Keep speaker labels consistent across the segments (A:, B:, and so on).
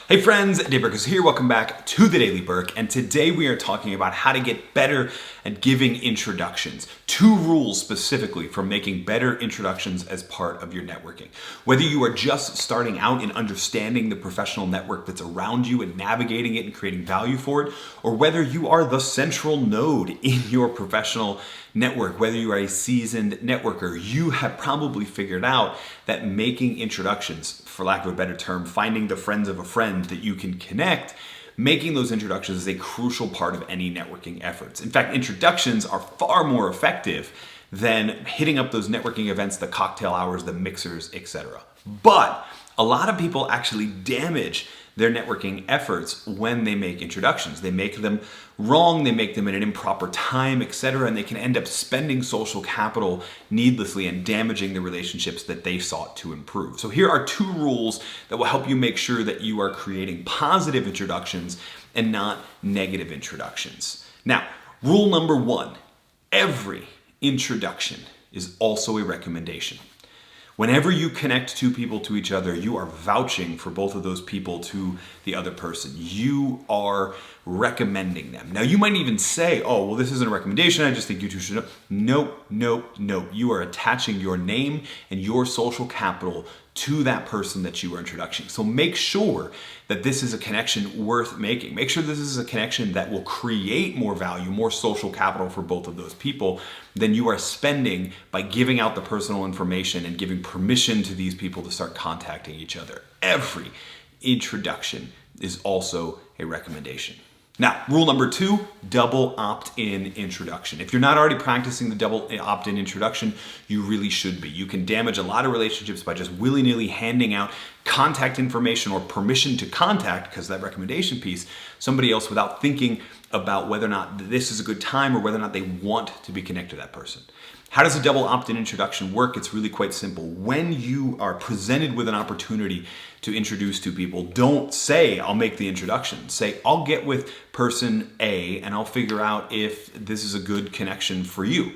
A: Hey friends, Burkus here. Welcome back to the Daily Burk, and today we are talking about how to get better at giving introductions. 2 rules specifically for making better introductions as part of your networking. Whether you are just starting out in understanding the professional network that's around you and navigating it and creating value for it, or whether you are the central node in your professional network, whether you are a seasoned networker, you have probably figured out that making introductions, for lack of a better term, finding the friends of a friend that you can connect, making those introductions is a crucial part of any networking efforts. In fact, introductions are far more effective than hitting up those networking events, the cocktail hours, the mixers, etc. But a lot of people actually damage their networking efforts when they make introductions. They make them wrong, they make them at an improper time, etc., and they can end up spending social capital needlessly and damaging the relationships that they sought to improve. So here are 2 rules that will help you make sure that you are creating positive introductions and not negative introductions. Now, rule number 1, every introduction is also a recommendation. Whenever you connect 2 people to each other, you are vouching for both of those people to the other person. You are recommending them. Now, you might even say, oh, well, this isn't a recommendation. I just think you 2 should know. Nope. You are attaching your name and your social capital to that person that you are introducing. So make sure that this is a connection worth making. Make sure this is a connection that will create more value, more social capital for both of those people than you are spending by giving out the personal information and giving permission to these people to start contacting each other. Every introduction is also a recommendation. Now, rule number 2, double opt-in introduction. If you're not already practicing the double opt-in introduction, you really should be. You can damage a lot of relationships by just willy-nilly handing out contact information or permission to contact, because that recommendation piece, somebody else without thinking about whether or not this is a good time or whether or not they want to be connected to that person. How does a double opt-in introduction work? It's really quite simple. When you are presented with an opportunity to introduce 2 people, don't say, I'll make the introduction. Say, I'll get with person A and I'll figure out if this is a good connection for you.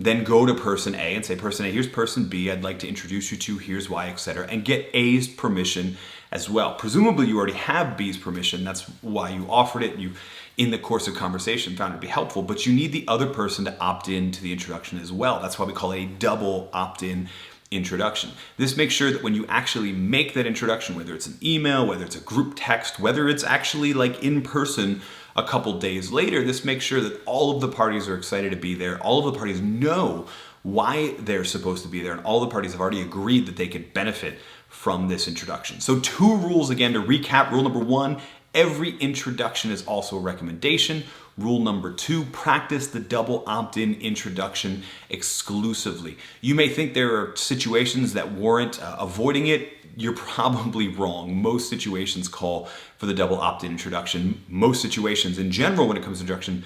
A: Then go to person A and say, person A, here's person B, I'd like to introduce you to, here's why, etc. And get A's permission as well. Presumably you already have B's permission. That's why you offered it. You, in the course of conversation, found it to be helpful, but you need the other person to opt in to the introduction as well. That's why we call it a double opt-in introduction. This makes sure that when you actually make that introduction, whether it's an email, whether it's a group text, whether it's actually like in person a couple days later, this makes sure that all of the parties are excited to be there. All of the parties know why they're supposed to be there, and all the parties have already agreed that they could benefit from this introduction. So 2 rules again to recap. Rule number 1, every introduction is also a recommendation. Rule number 2, practice the double opt-in introduction exclusively. You may think there are situations that warrant avoiding it. You're probably wrong. Most situations call for the double opt-in introduction. Most situations in general, when it comes to introduction,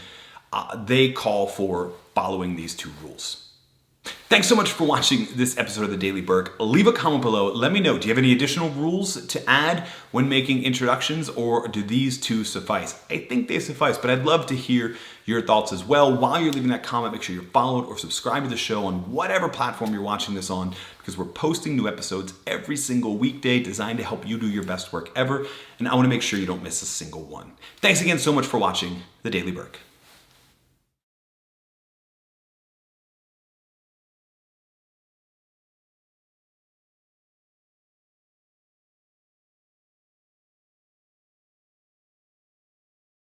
A: they call for following these 2 rules. Thanks so much for watching this episode of the Daily Burk. Leave a comment below. Let me know, do you have any additional rules to add when making introductions, or do these 2 suffice? I think they suffice, but I'd love to hear your thoughts as well. While you're leaving that comment, make sure you're followed or subscribed to the show on whatever platform you're watching this on, because we're posting new episodes every single weekday designed to help you do your best work ever, and I want to make sure you don't miss a single one. Thanks again so much for watching the Daily Burk.